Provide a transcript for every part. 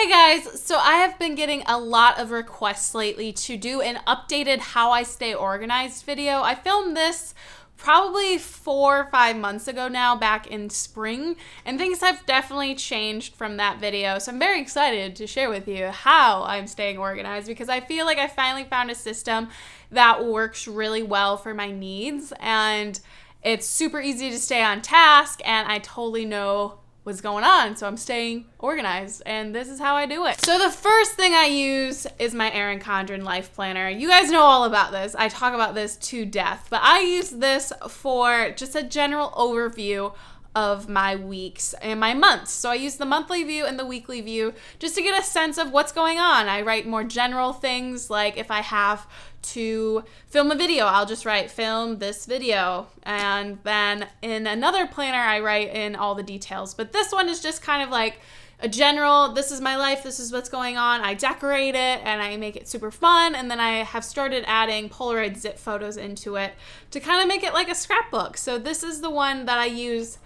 Hey guys, so I have been getting a lot of requests lately to do an updated how I stay organized video. I filmed this probably 4 or 5 months ago now, back in spring, and things have definitely changed from that video. So I'm very excited to share with you how I'm staying organized because I feel like I finally found a system that works really well for my needs, and it's super easy to stay on task, and I totally know what's going on, so I'm staying organized, and this is how I do it. So the first thing I use is my Erin Condren Life Planner. You guys know all about this. I talk about this to death, but I use this for just a general overview of my weeks and my months. So I use the monthly view and the weekly view just to get a sense of what's going on. I write more general things, like if I have to film a video, I'll just write film this video, and then in another planner I write in all the details. But this one is just kind of like a general, this is my life, this is what's going on. I decorate it and I make it super fun, and then I have started adding Polaroid zip photos into it to kind of make it like a scrapbook. So this is the one that I use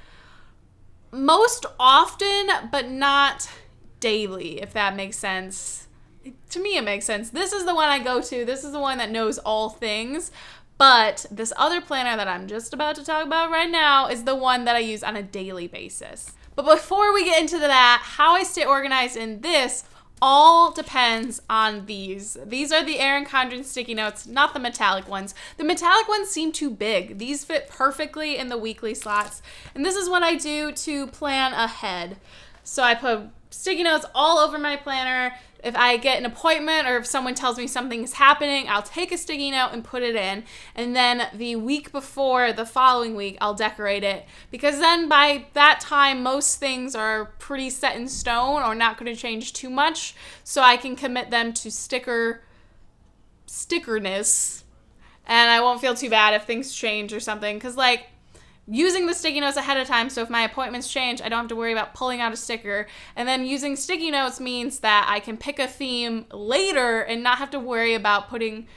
most often, but not daily, if that makes sense. To me, it makes sense. This is the one I go to. This is the one that knows all things. But this other planner that I'm just about to talk about right now is the one that I use on a daily basis. But before we get into that, how I stay organized in this all depends on these. These are the Erin Condren sticky notes, not the metallic ones. The metallic ones seem too big. These fit perfectly in the weekly slots. And this is what I do to plan ahead. So I put sticky notes all over my planner. If I get an appointment or if someone tells me something is happening, I'll take a sticky note and put it in. And then the week before, the following week, I'll decorate it. Because then by that time, most things are pretty set in stone or not going to change too much. So I can commit them to stickerness. And I won't feel too bad if things change or something. Because like, using the sticky notes ahead of time, so if my appointments change, I don't have to worry about pulling out a sticker. And then using sticky notes means that I can pick a theme later and not have to worry about picking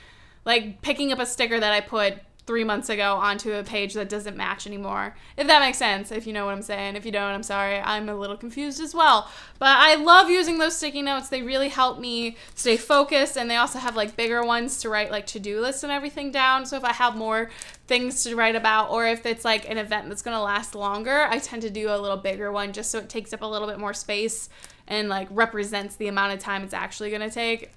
up a sticker that I put 3 months ago onto a page that doesn't match anymore. If that makes sense, if you know what I'm saying. If you don't, I'm sorry. I'm a little confused as well. But I love using those sticky notes. They really help me stay focused, and they also have like bigger ones to write like to-do lists and everything down. So if I have more things to write about, or if it's like an event that's going to last longer, I tend to do a little bigger one just so it takes up a little bit more space and like represents the amount of time it's actually going to take.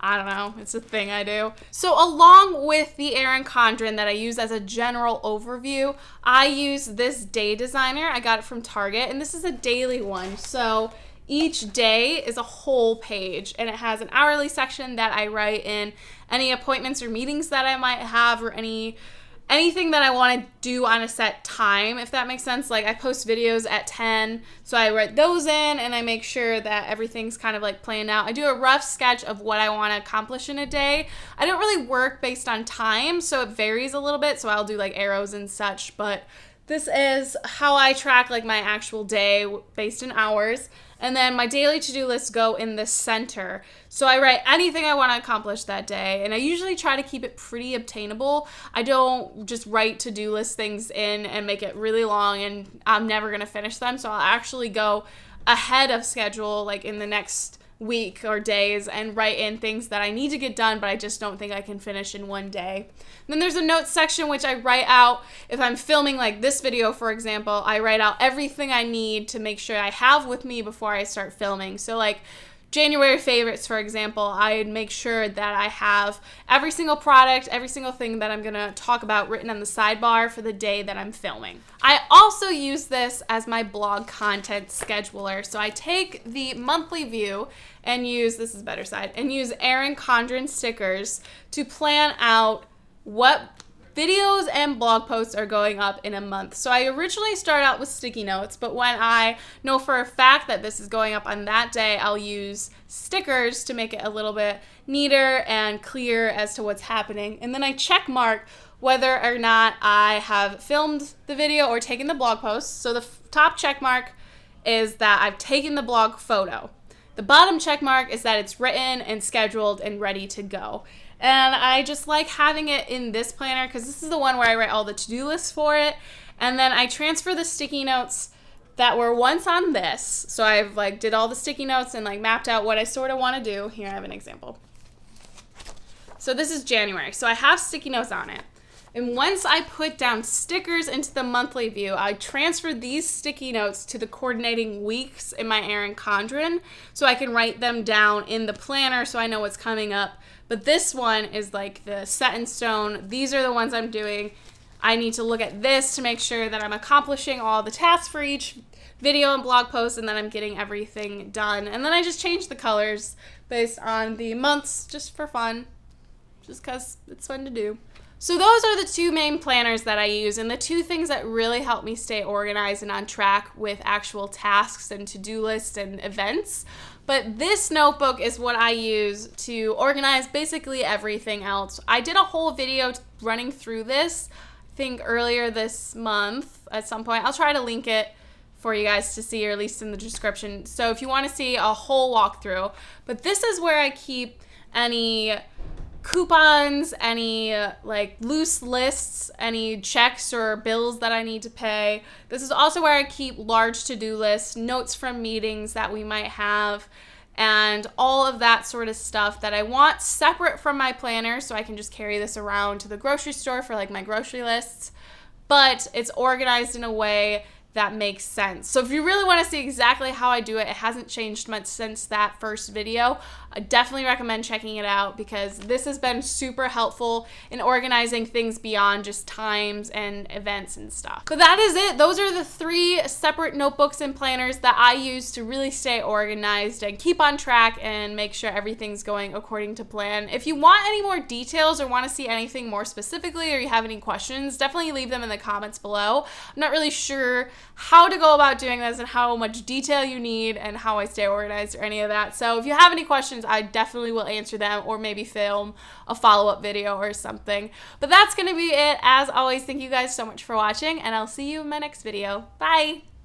I don't know. It's a thing I do. So along with the Erin Condren that I use as a general overview, I use this day designer. I got it from Target, and this is a daily one. So each day is a whole page, and it has an hourly section that I write in any appointments or meetings that I might have, or anything that I want to do on a set time, if that makes sense. Like I post videos at 10, so I write those in and I make sure that everything's kind of like planned out. I do a rough sketch of what I want to accomplish in a day. I don't really work based on time, so it varies a little bit, so I'll do like arrows and such, but this is how I track like my actual day based in hours. And then my daily to-do lists go in the center. So I write anything I want to accomplish that day. And I usually try to keep it pretty obtainable. I don't just write to-do list things in and make it really long and I'm never going to finish them. So I'll actually go ahead of schedule, like in the next week or days, and write in things that I need to get done, but I just don't think I can finish in one day. And then there's a notes section, which I write out. If I'm filming like this video, for example, I write out everything I need to make sure I have with me before I start filming. So like January favorites, for example, I'd make sure that I have every single product, every single thing that I'm going to talk about written on the sidebar for the day that I'm filming. I also use this as my blog content scheduler. So I take the monthly view and use, this is better side, and use Erin Condren stickers to plan out what videos and blog posts are going up in a month. So I originally started out with sticky notes, but when I know for a fact that this is going up on that day, I'll use stickers to make it a little bit neater and clear as to what's happening. And then I check mark whether or not I have filmed the video or taken the blog post. So the top check mark is that I've taken the blog photo. The bottom check mark is that it's written and scheduled and ready to go. And I just like having it in this planner because this is the one where I write all the to-do lists for it. And then I transfer the sticky notes that were once on this. So I've like did all the sticky notes and like mapped out what I sort of want to do. Here I have an example. So this is January. So I have sticky notes on it. And once I put down stickers into the monthly view, I transferred these sticky notes to the coordinating weeks in my Erin Condren so I can write them down in the planner so I know what's coming up. But this one is like the set in stone. These are the ones I'm doing. I need to look at this to make sure that I'm accomplishing all the tasks for each video and blog post and that I'm getting everything done. And then I just change the colors based on the months just for fun, just because it's fun to do. So those are the two main planners that I use and the two things that really help me stay organized and on track with actual tasks and to-do lists and events. But this notebook is what I use to organize basically everything else. I did a whole video running through this, I think earlier this month at some point. I'll try to link it for you guys to see, or at least in the description. So if you want to see a whole walkthrough. But this is where I keep any coupons, any like loose lists, any checks or bills that I need to pay. This is also where I keep large to-do lists, notes from meetings that we might have, and all of that sort of stuff that I want separate from my planner so I can just carry this around to the grocery store for like my grocery lists, but it's organized in a way that makes sense. So if you really want to see exactly how I do it, it hasn't changed much since that first video. I definitely recommend checking it out because this has been super helpful in organizing things beyond just times and events and stuff. But that is it. Those are the 3 separate notebooks and planners that I use to really stay organized and keep on track and make sure everything's going according to plan. If you want any more details or want to see anything more specifically, or you have any questions, definitely leave them in the comments below. I'm not really sure how to go about doing this and how much detail you need and how I stay organized or any of that. So if you have any questions, I definitely will answer them or maybe film a follow-up video or something. But that's going to be it. As always, thank you guys so much for watching and I'll see you in my next video. Bye!